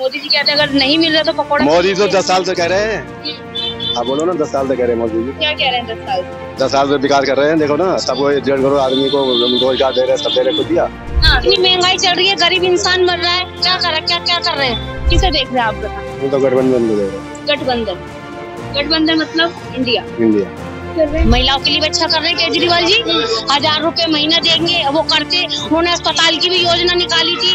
मोदी जी कहते हैं अगर नहीं मिल रहा तो पकौड़ा। मोदी तो 10 साल से कह रहे हैं। आप बोलो ना, 10 साल से कह रहे हैं मोदी जी। क्या कह रहे हैं 10 साल? 10 साल से विकास कर रहे हैं। देखो ना, सबको 1.5 करोड़ आदमी को रोजगार दे रहे हैं, सब दे रहे, कुछ दिया। इतनी महंगाई चल रही है, गरीब इंसान मर रहा है, क्या कर रहे हैं? किसे देख रहे हैं आप बताएं? तो गठबंधन को दे रहे हैं। गठबंधन मतलब इंडिया। महिलाओं के लिए भी अच्छा कर रहे हैं केजरीवाल जी। 1000 रुपए महीना देंगे, वो करते। उन्होंने अस्पताल की भी योजना निकाली थी,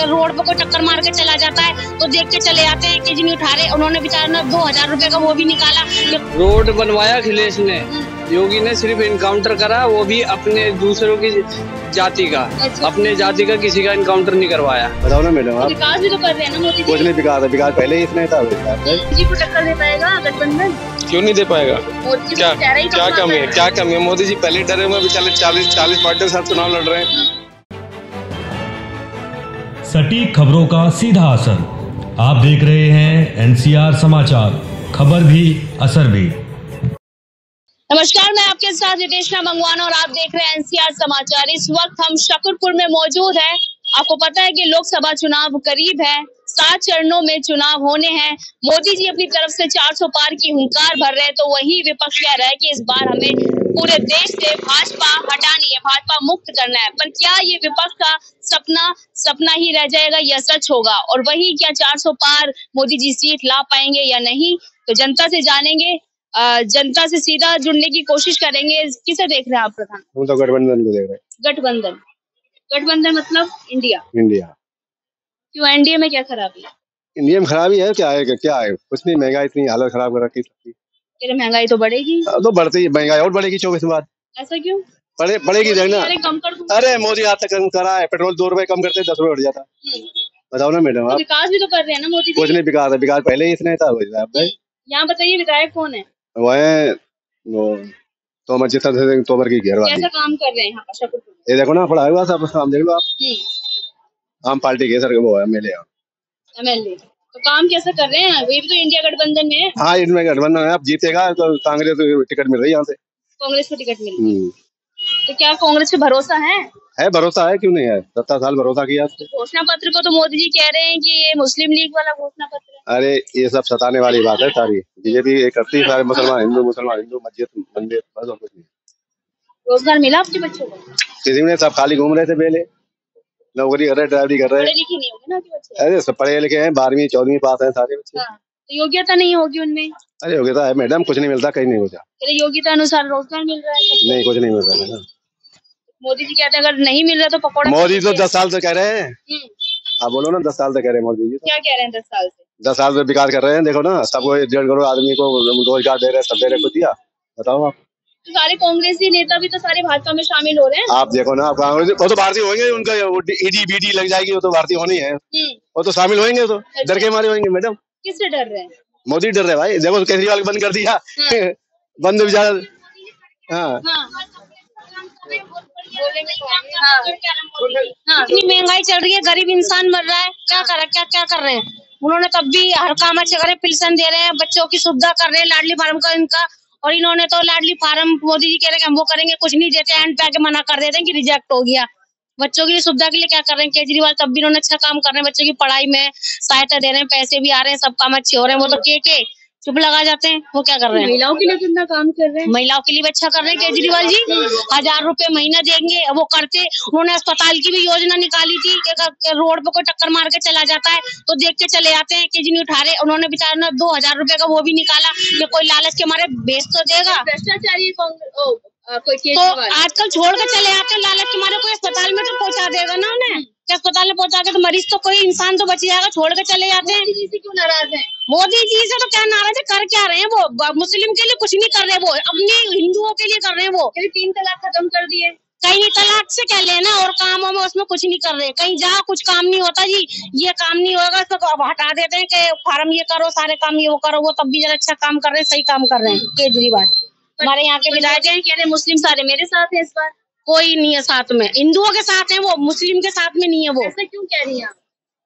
रोड पे कोई टक्कर मार के चला जाता है तो देख के चले जाते हैं कि जी नहीं उठा रहे। उन्होंने बेचारा 2000 रुपए का वो भी निकाला। रोड बनवाया अखिलेश ने, योगी ने सिर्फ इनकाउंटर करा, वो भी अपने दूसरों की जाति का। अच्छा। अपने जाति का किसी का इनकाउंटर नहीं करवाया। बताओ ना मैडम, आप विकास भी तो कर रहे हैं ना मोदी जी। कुछ नहीं विकास पहले ही इतने था। जी को टक्कर दे पाएगा गठबंधन? क्यों नहीं दे पाएगा? क्या कमी है? मोदी जी पहले डरे हुए, बेचारे 40 पार्टियों के साथ चुनाव लड़ रहे हैं। सटीक खबरों का सीधा असर। आप देख रहे हैं NCR समाचार, खबर भी असर भी। नमस्कार, मैं आपके साथ रितेशना मंगवाना और आप देख रहे हैं NCR समाचार। इस वक्त हम शकरपुर में मौजूद हैं। आपको पता है कि लोकसभा चुनाव करीब है, 7 चरणों में चुनाव होने हैं। मोदी जी अपनी तरफ से 400 पार की हुंकार भर रहे हैं, तो वही विपक्ष कह रहा है कि इस बार हमें पूरे देश से भाजपा हटानी है, भाजपा मुक्त करना है। पर क्या ये विपक्ष का सपना ही रह जाएगा या सच होगा? और वही क्या 400 पार मोदी जी सीट ला पाएंगे या नहीं? तो जनता से जानेंगे, जनता से सीधा जुड़ने की कोशिश करेंगे। किसे देख रहे हैं आप प्रधान? हम तो गठबंधन को देख रहे हैं। गठबंधन मतलब इंडिया। क्यों, एनडीए में क्या खराबी है? इंडिया में खराबी है? क्या है कुछ नहीं। महंगाई इतनी हालत खराब कर रखी सबकी। महंगाई तो बढ़ेगी। तो बढ़ती है महंगाई, और बढ़ेगी 24 बाद। ऐसा क्यों? बढ़ेगी देखना। कम कर दूं। अरे मोदी आज तक कम करा है, पेट्रोल 2 रुपए कम करते 10 रुपए बढ़ जाता। बताओ ना मैडम, आप विकास भी तो कर रहे हैं ना मोदी जी। कुछ नहीं विकास पहले ही इतने था। यहाँ बताइए विधायक कौन है? वो तोमर तोमर की घेरवाली। कैसा काम कर रहे हैं यहाँ पर शकरपुर में? ये देखो ना, पढ़ा हुआ सब काम देख लो आप। आम पार्टी के सर वो है एमएलए। तो काम कैसे कर रहे हैं? ये भी तो इंडिया गठबंधन में है। हाँ, इनमें गठबंधन है। अब जीतेगा तो कांग्रेस टिकट मिल रही है यहाँ से। कांग्रेस को टिकट मिल रही है। तो क्या कांग्रेस पे भरोसा है? भरोसा है, क्यों नहीं है? 17 साल भरोसा किया। घोषणा पत्र को तो मोदी जी कह रहे हैं कि ये मुस्लिम लीग वाला घोषणा पत्र है। अरे ये सब सताने वाली बात है सारी। बीजेपी करती है, सारे मुसलमान हिंदू मस्जिद मंदिर, बस और कुछ नहीं। रोजगार मिला आपके बच्चों को? किसी ने, सब खाली घूम रहे थे, बेले नौकरी कर रहे, ड्राइवरी कर रहे। पढ़े लिखे नहीं होंगे ना आपके बच्चे? अरे सब पढ़े लिखे हैं, 12वीं 14वीं पास हैं सारे बच्चे। तो योग्यता नहीं होगी उनमें? अरे योग्यता है मैडम, कुछ नहीं मिलता, कहीं नहीं होता। योग्यता अनुसार रोजगार मिल रहा है? नहीं, कुछ नहीं मिल रहा है। मोदी जी कहते हैं अगर नहीं मिल रहा तो पकौड़ा। मोदी तो 10 साल से कह रहे हैं। आप बोलो ना, 10 साल से कह रहे हैं मोदी जी। क्या कह रहे हैं 10 साल से? 10 साल से विकास कर रहे हैं। देखो ना, सबको 1.5 करोड़ आदमी को रोजगार दे रहे, सब दे रहे, कुछ दिया। बताओ आप। तो सारे कांग्रेसी नेता भी तो सारे भाजपा में शामिल हो रहे हैं। आप देखो ना, कांग्रेस वो तो भारतीय होंगे, उनका ईडी बीडी लग जाएगी, वो तो भारतीय होनी है। वो तो शामिल होंगे, तो डर के मारे होंगे मैडम। किससे डर रहे हैं? मोदी डर रहे भाई। देखो केजरीवाल बंद कर दिया। बंद भी हाँ। इतनी महंगाई चल रही है, गरीब इंसान मर रहा है, क्या कर रहे हैं? उन्होंने तब भी हर काम अच्छे करे, पेंशन दे रहे हैं, बच्चों की सुविधा कर रहे हैं, लाडली फार्म का इनका। और इन्होंने तो लाडली फार्म मोदी जी कह रहे हैं हम वो करेंगे, कुछ नहीं देते, एंड पे आके मना कर देते हैं कि रिजेक्ट हो गया। बच्चों की सुविधा के लिए क्या कर रहे हैं केजरीवाल? तब भी इन्होंने अच्छा काम कर रहे हैं, बच्चों की पढ़ाई में सहायता दे रहे हैं, पैसे भी आ रहे हैं, सब काम अच्छे हो रहे हैं। वो तो के चुप लगा जाते हैं। वो क्या कर रहे हैं? महिलाओं के लिए कितना काम कर रहे हैं? महिलाओं के लिए भी अच्छा कर रहे हैं केजरीवाल जी। 1000 रुपए महीना देंगे, वो करते। उन्होंने अस्पताल की भी योजना निकाली थी, रोड पे कोई टक्कर मार के चला जाता है तो देख के चले जाते हैं कि जी नहीं उठा रहे। उन्होंने बेचारा 2000 रुपए का वो भी निकाला कि कोई लालच के मारे भेज तो देगा। भ्रष्टाचारी तो आजकल छोड़ के चले आते हैं, लालच के मारे। कोई अस्पताल में तो पहुंचा देगा ना उन्हें, अस्पताल में पहुंचा के तो मरीज तो कोई इंसान तो बच जाएगा। छोड़ के चले जाते हैं। मोदी जी से क्यों नाराज है? मोदी जी से तो क्या नाराज है, कर क्या रहे हैं वो? मुस्लिम के लिए कुछ नहीं कर रहे, वो अपने हिंदुओं के लिए कर रहे हैं। वो 3 तलाक खत्म कर दिए। कहीं तलाक से क्या लेना, और कामों में उसमें कुछ नहीं कर रहे। कहीं जहाँ कुछ काम नहीं होता जी, ये काम नहीं होगा तो अब हटा देते हैं कि फार्म ये करो, सारे काम ये वो करो। वो तब भी जरा अच्छा काम कर रहे हैं, सही काम कर रहे हैं केजरीवाल। हमारे यहाँ के विधायक हैं, कह रहे मुस्लिम सारे मेरे साथ है, इस बार कोई नहीं है साथ में। हिंदुओं के साथ है वो, मुस्लिम के साथ में नहीं है वो। ऐसा क्यों कह रही हैं आप?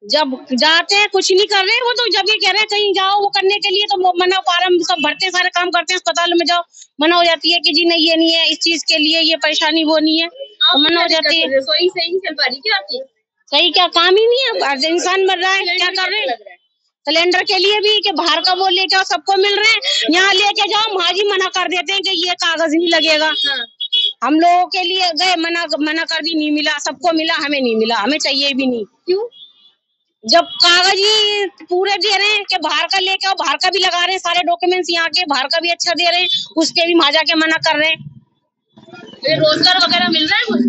जब जाते हैं कुछ नहीं कर रहे वो, तो जब ये कह रहे हैं कहीं जाओ वो करने के लिए तो मना, फार्म सब भरते हैं, सारे काम करते हैं, अस्पताल में जाओ मना हो जाती है कि जी नहीं ये नहीं है, इस चीज के लिए ये परेशानी वो नहीं है, तो मना हो जाती है। सही नहीं चल पा रही क्या आपकी? सही क्या, काम ही नहीं है, इंसान मर रहा है, क्या कर रहे हैं? सिलेंडर के लिए भी कि बाहर का वो लेके आओ, सबको मिल रहे हैं, यहाँ लेके जाओ महाजी मना कर देते हैं कि ये कागज नहीं लगेगा। हम लोगों के लिए गए, मना कर दी, नहीं मिला, सबको मिला, हमें नहीं मिला, हमें चाहिए भी नहीं। क्यों? जब कागज ही पूरे दे रहे हैं कि बाहर का लेके आओ, बाहर का भी लगा रहे हैं, सारे डॉक्यूमेंट्स यहाँ के, बाहर का भी अच्छा दे रहे हैं, उसके भी महाजा के मना कर रहे हैं। रोजगार वगैरह मिल रहा है कुछ?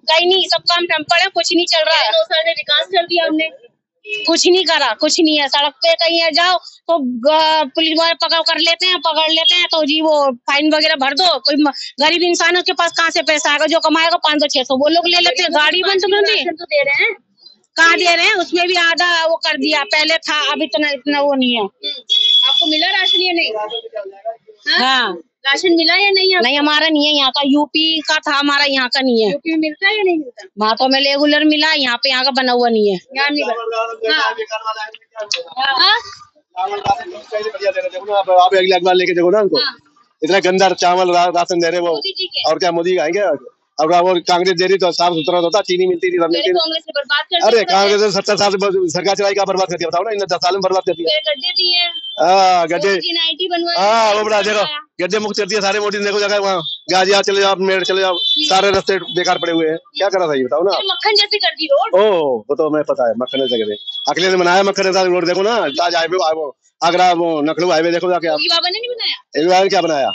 कहीं नहीं, सब काम टेम्पर है, कुछ नहीं चल रहा है। 2 साल में विकास कर दिया हमने, कुछ नहीं करा, कुछ नहीं है। सड़क पे कहीं है जाओ तो पुलिस वाले पकड़ लेते हैं तो जी वो फाइन वगैरह भर दो। कोई गरीब इंसान के पास कहाँ से पैसा आएगा, जो कमाएगा 500-600 वो लोग ले लेते हैं। गाड़ी बंद तो दे रहे हैं, कहाँ दे रहे हैं, उसमें भी आधा वो कर दिया, पहले था, अब इतना वो नहीं है। आपको मिला राशन या नहीं? हाँ, राशन मिला या नहीं? नहीं, हमारा नहीं है, यहाँ का यूपी का था, हमारा यहाँ का नहीं है। यूपी में मिलता है या नहीं मिलता? वहाँ तो हमें रेगुलर मिला, यहाँ पे यहाँ का बना हुआ नहीं है। यहाँ नहीं बना। आप अगली लेके देखो ना उनको, इतना गंदा चावल राशन दे रहे वो, और क्या मोदी आएंगे? अब वो कांग्रेस दे रही तो साफ सुथरा होता, चीनी मिलती थी, सब मिलती थी। कांग्रेस ने बर्बाद कर दिया। अरे कांग्रेस ने 70 साल सरकार चलाई, क्या बर्बाद कर दिया बताओ ना, इन 10 साल में बर्बाद कर दिया। गड्ढे दिए, गड्ढे, वो बड़ा देखो गड्ढे मुक्त कर दिया सारे मोदी ने। देखो जगह वहाँ गाजिया चले जाओ, मेरठ चले जाओ, सारे रास्ते बेकार पड़े हुए हैं, क्या करा था ये बताओ ना। मक्खन जैसी कर दी रोड। वो तो हमें पता है, मक्खन जगह अखिलेश ने बनाया, मक्खन रोड देखो ना, ताज हाईवे, आगरा वो नखलू हाईवे देखो जाके आप। बाबा ने नहीं बनाया, क्या बनाया?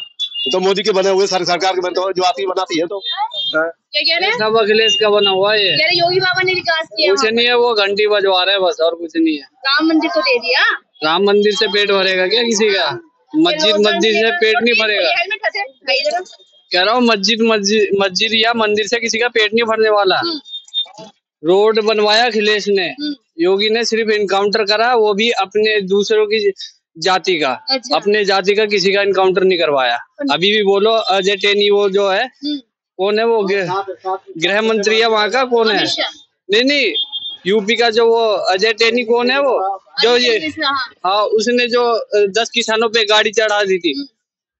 तो मोदी के बने हुए, सारी सरकार के बनते हुए, जो आती बनाती है। तो क्या कह रहे हैं? सब अखिलेश का बना हुआ है ये। योगी बाबा ने विकास किया? कुछ नहीं है, वो घंटी बजवा रहे हैं बस, और कुछ नहीं है। राम मंदिर तो दे दिया। राम मंदिर से पेट भरेगा क्या किसी का? मस्जिद से पेट नहीं भरेगा। कह रहा हूँ मस्जिद या मंदिर से किसी का पेट नहीं भरने वाला। रोड बनवाया अखिलेश ने, योगी ने सिर्फ इनकाउंटर करा, वो भी अपने दूसरों की जाति का। अच्छा। अपने जाति का किसी का इनकाउंटर नहीं करवाया। अभी भी बोलो अजय टेनी, वो जो है कौन है, वो गृह मंत्री है वहाँ का, कौन है? नहीं, यूपी का जो वो अजय टेनी कौन है, वो जो ये, हाँ, उसने जो 10 किसानों पे गाड़ी चढ़ा दी थी,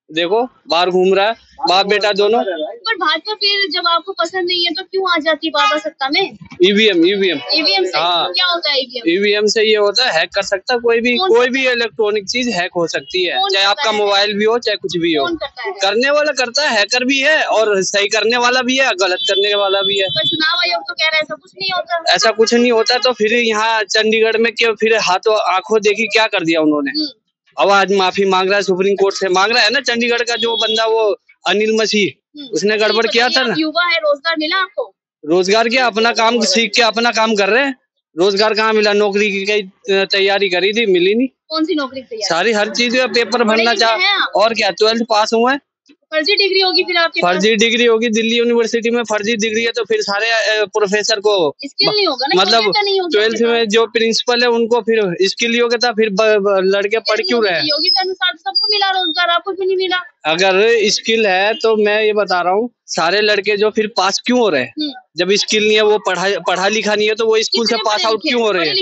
देखो बाहर घूम रहा है, बाप बेटा दोनों। पर भाजपा फिर जब आपको पसंद नहीं है तो क्यों आ जाती बाबा सत्ता में? ईवीएम से हाँ, क्या होता है ईवीएम से ये होता है, हैक कर सकता है कोई भी इलेक्ट्रॉनिक चीज हैक हो सकती है, चाहे आपका मोबाइल भी हो, चाहे कुछ भी हो। करने वाला करता है, हैकर भी है, और सही करने वाला भी है, गलत करने वाला भी है। पर चुनाव आयोग तो कह रहा है ऐसा कुछ नहीं होता। ऐसा कुछ नहीं होता, तो फिर यहाँ चंडीगढ़ में क्यों फिर हाथों आंखों देखी क्या कर दिया उन्होंने? अब आज माफी मांग रहा है, सुप्रीम कोर्ट से मांग रहा है ना। चंडीगढ़ का जो बंदा, वो अनिल मसीह, उसने गड़बड़ किया था ना। युवा है, रोजगार मिला आपको? रोजगार क्या, अपना काम सीख के अपना काम कर रहे हैं। रोजगार कहाँ मिला? नौकरी की कई तैयारी करी थी, मिली नहीं। कौन सी नौकरी की तैयारी? सारी हर चीज पेपर भरना चाह, और क्या 12th पास हुए हैं। फर्जी डिग्री होगी फिर आपके पास? फर्जी डिग्री होगी, दिल्ली यूनिवर्सिटी में फर्जी डिग्री है, तो फिर सारे प्रोफेसर को स्किल नहीं होगा ना, मतलब 12th में जो प्रिंसिपल है उनको फिर स्किल योग्यता, फिर लड़के पढ़ क्यों रहे हैं? योगी के अनुसार सबको मिला रोजगार, आपको क्यों नहीं मिला? अगर स्किल है तो मैं ये बता रहा हूँ, सारे लड़के जो फिर पास क्यों हो रहे हैं? जब स्किल नहीं है, वो पढ़ा लिखा नहीं है, तो वो स्कूल से पास आउट क्यों हो रहे हैं?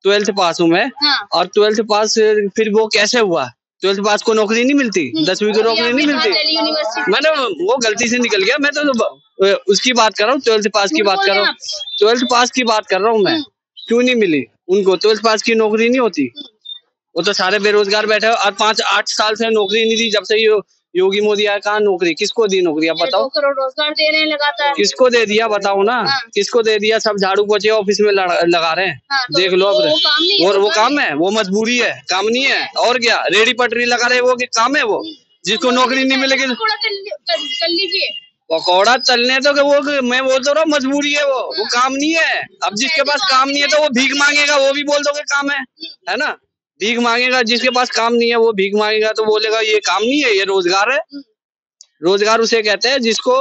12th पास हूँ मैं, और 12th पास फिर वो कैसे हुआ? 12th पास को नौकरी नहीं मिलती, 10वीं को नौकरी नहीं मिलती। मैंने वो गलती से निकल गया, मैं तो उसकी बात कर रहा हूँ, 12th पास की बात कर रहा हूँ, 12th पास की बात कर रहा हूँ मैं। क्यों नहीं मिली उनको? 12th पास की नौकरी नहीं होती, वो तो सारे बेरोजगार बैठे हो, और 5-8 साल से नौकरी नहीं दी। जब से योगी मोदी आया, कहाँ नौकरी? किसको दी नौकरी? आप बताओ। 2 करोड़ रोजगार दे रहे हैं लगातार। किसको दे दिया बताओ ना? किसको दे दिया? सब झाड़ू पोछे ऑफिस में लगा रहे हैं। तो देख लो अब, वो काम है, वो मजबूरी है, काम नहीं है। और क्या, रेडी पटरी लगा रहे, वो काम है? वो जिसको नौकरी नहीं मिलेगी कर लीजिए। पकौड़ा तलने तो वो मैं बोल तो रहा हूँ, मजबूरी है, वो काम नहीं है। अब जिसके पास काम नहीं है तो वो भीख मांगेगा, वो भी बोल दोगे काम है ना? भीख मांगेगा, जिसके पास काम नहीं है वो भीख मांगेगा, तो बोलेगा ये काम नहीं है, ये रोजगार है। रोजगार उसे कहते हैं जिसको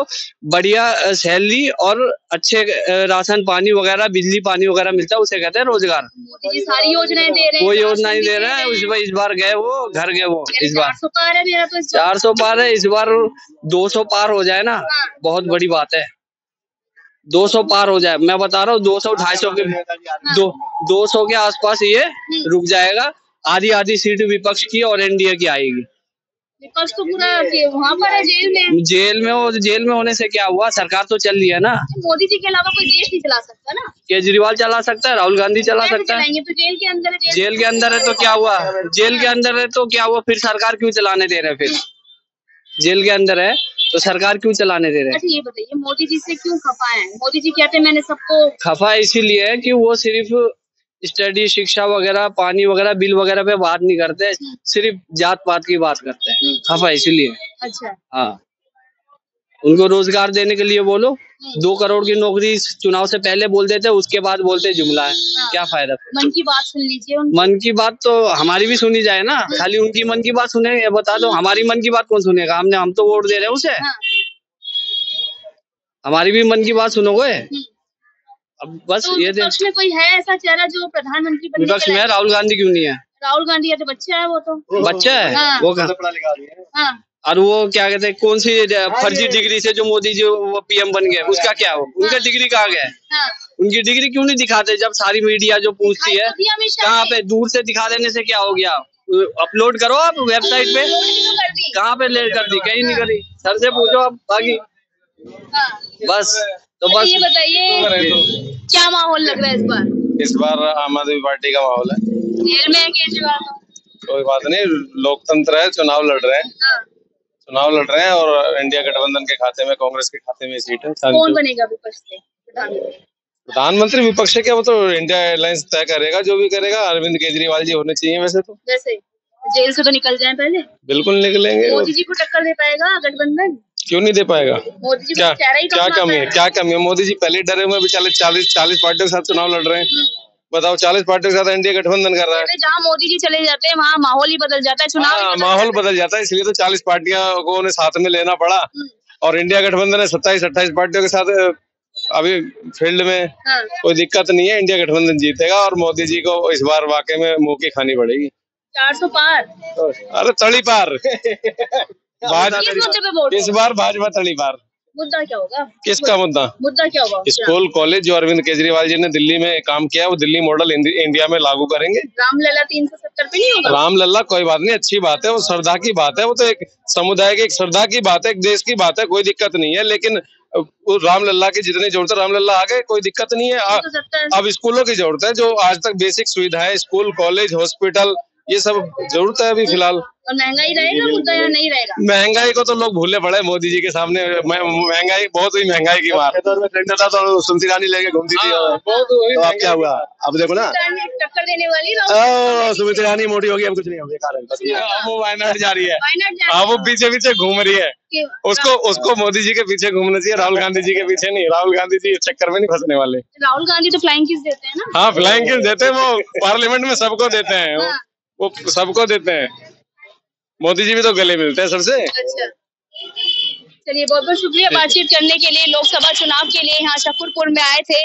बढ़िया सैलरी और अच्छे राशन पानी वगैरह, बिजली पानी वगैरह मिलता है, उसे कहते हैं रोजगार। मोदी जी सारी योजनाएं दे रहे हैं, कोई योजना नहीं दे रहा है। इस बार गए वो घर गए, वो इस बार 400 पार है मेरा, तो 400 पार है, इस बार 200 पार हो जाए ना, बहुत बड़ी बात है। 200 पार हो जाए, मैं बता रहा हूँ, 200-250 के 200 के आसपास ये रुक जाएगा। आधी सीट विपक्ष की और एनडीए की आएगी। विपक्ष तो पूरा वहाँ पर है, जेल में होने से क्या हुआ, सरकार तो चल रही है ना। मोदी जी के अलावा कोई देश नहीं चला सकता ना। केजरीवाल चला सकता है, राहुल गांधी चला सकता है। तो जेल के अंदर है, जेल के अंदर है तो क्या हुआ, जेल के अंदर है तो क्या हुआ, फिर सरकार क्यों चलाने दे रहे हैं? फिर जेल के अंदर है तो सरकार क्यों चलाने दे रहे हैं? अच्छा ये बताइए, मोदी जी से क्यों खफा है? मोदी जी कहते हैं मैंने सबको खफा इसीलिए है कि वो सिर्फ स्टडी, शिक्षा वगैरह, पानी वगैरह, बिल वगैरह पे बात नहीं करते, सिर्फ जात पात की बात करते हैं। खफा इसीलिए। अच्छा हाँ, उनको रोजगार देने के लिए बोलो, 2 करोड़ की नौकरी चुनाव से पहले बोल देते, उसके बाद बोलते जुमला है। हाँ। क्या फायदा? मन की बात सुन लीजिए उनकी। मन की बात तो हमारी भी सुनी जाए ना, खाली उनकी मन की बात सुनेंगे? बता दो, हमारी मन की बात कौन सुनेगा? हम तो वोट दे रहे हैं उसे। हाँ। हमारी भी मन की बात सुनोगे? अब बस तो ये विपक्ष में कोई है ऐसा चेहरा जो प्रधानमंत्री बनने विपक्ष के में लायक? राहुल गांधी क्यों नहीं है? राहुल गांधी है तो बच्चा है, वो तो बच्चा है। हाँ। वो हाँ। और वो क्या कहते हैं, कौन सी फर्जी डिग्री से जो मोदी जी वो पीएम बन गए, उसका क्या हो? उनका डिग्री कहाँ गया? हाँ। उनकी डिग्री क्यों नहीं दिखाते? जब सारी मीडिया जो पूछती है, दिखाई तो दिया कहाँ पे? दूर से दिखा देने से क्या हो गया? अपलोड करो आप वेबसाइट पे। कहाँ पे ले कर दी? कहीं नहीं करी। सर से पूछो आप बाकी। हाँ। बस तो अच्छा, बस ये बताइए क्या माहौल लग रहा है इस बार? आम आदमी पार्टी का माहौल है। जेल में है केजरीवाल तो। कोई बात नहीं, लोकतंत्र है, चुनाव लड़ रहे हैं। हाँ। चुनाव लड़ रहे हैं और इंडिया गठबंधन के खाते में, कांग्रेस के खाते में सीट है। कौन बनेगा विपक्ष से प्रधानमंत्री? प्रधानमंत्री विपक्ष के, वो तो इंडिया एयरलाइंस तय करेगा, जो भी करेगा। अरविंद केजरीवाल जी होने चाहिए वैसे तो। वैसे जेल से तो निकल जाए पहले। बिल्कुल निकलेंगे। मोदी जी को टक्कर दे पाएगा गठबंधन? क्यों नहीं दे पाएगा? मोदी जी क्या को चेहरा ही क्या कमी है? क्या कमी है? मोदी जी पहले डरे हुए, बेचारे 40 पार्टियों के साथ चुनाव लड़ रहे हैं। बताओ, 40 पार्टियों के साथ एनडीए गठबंधन कर रहा है। जहाँ मोदी जी चले जाते हैं वहाँ माहौल ही बदल जाता है, चुनाव माहौल बदल जाता है, इसलिए तो 40 पार्टियों को उन्हें साथ में लेना पड़ा। और इंडिया गठबंधन है 27-28 पार्टियों के साथ अभी फील्ड में। हाँ। कोई दिक्कत नहीं है, इंडिया गठबंधन जीतेगा और मोदी जी को इस बार वाकई में मुंह की खानी पड़ेगी। 400 पार। अरे तड़ी पार। किस मुद्दे पे वोट? इस बार भाजपा तड़ी पार। मुद्दा क्या होगा? किसका मुद्दा? मुद्दा क्या होगा? स्कूल कॉलेज जो अरविंद केजरीवाल जी ने दिल्ली में काम किया, वो दिल्ली मॉडल इंडिया में लागू करेंगे। रामलला 370 पे नहीं होगा? रामलला कोई बात नहीं, अच्छी बात है, वो श्रद्धा की बात है, वो तो एक समुदाय की एक श्रद्धा की बात है, एक देश की बात है, कोई दिक्कत नहीं है। लेकिन रामलला की जितनी जरूरत है, रामलला आ गए, कोई दिक्कत नहीं है। अब स्कूलों की जरूरत है, जो आज तक बेसिक सुविधाएं, स्कूल, कॉलेज, हॉस्पिटल, ये सब जरूरत है अभी फिलहाल। और महंगाई रहेगा मुद्दा या नहीं रहेगा? महंगाई को तो लोग भूले पड़े मोदी जी के सामने। महंगाई बहुत हुई, महंगाई की मार। था तो सुमति रानी लेके घूमती थी, तो अब क्या हुआ? अब देखो ना, टक्कर देने वाली सुमति रानी मोटी होगी, अब कुछ नहीं होगा। वो वायनाड जा रही है, अब वो पीछे पीछे घूम रही है। उसको मोदी जी के पीछे घूमना चाहिए, राहुल गांधी जी के पीछे नहीं। राहुल गांधी जी इस चक्कर में नहीं फंसने वाले। राहुल गांधी तो फ्लाइंग किस देते हैं ना? हाँ, फ्लाइंग किस देते हैं, वो पार्लियामेंट में सबको देते हैं। वो सबको देते हैं। मोदी जी भी तो गले मिलते हैं सबसे। अच्छा, चलिए बहुत बहुत शुक्रिया बातचीत करने के लिए। लोकसभा चुनाव के लिए यहाँ शकरपुर में आए थे।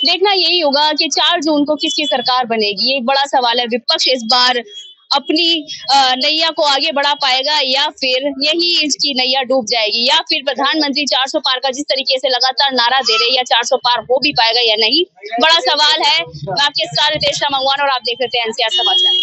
देखना यही होगा कि 4 जून को किसकी सरकार बनेगी, ये एक बड़ा सवाल है। विपक्ष इस बार अपनी नैया को आगे बढ़ा पाएगा या फिर यही इसकी नैया डूब जाएगी, या फिर प्रधानमंत्री 400 पार का जिस तरीके से लगातार नारा दे रहे हैं, या 400 पार हो भी पाएगा या नहीं, बड़ा सवाल है। मैं आपके साथ रितेश मंगवान और आप देख रहे थे एनसीआर समाचार।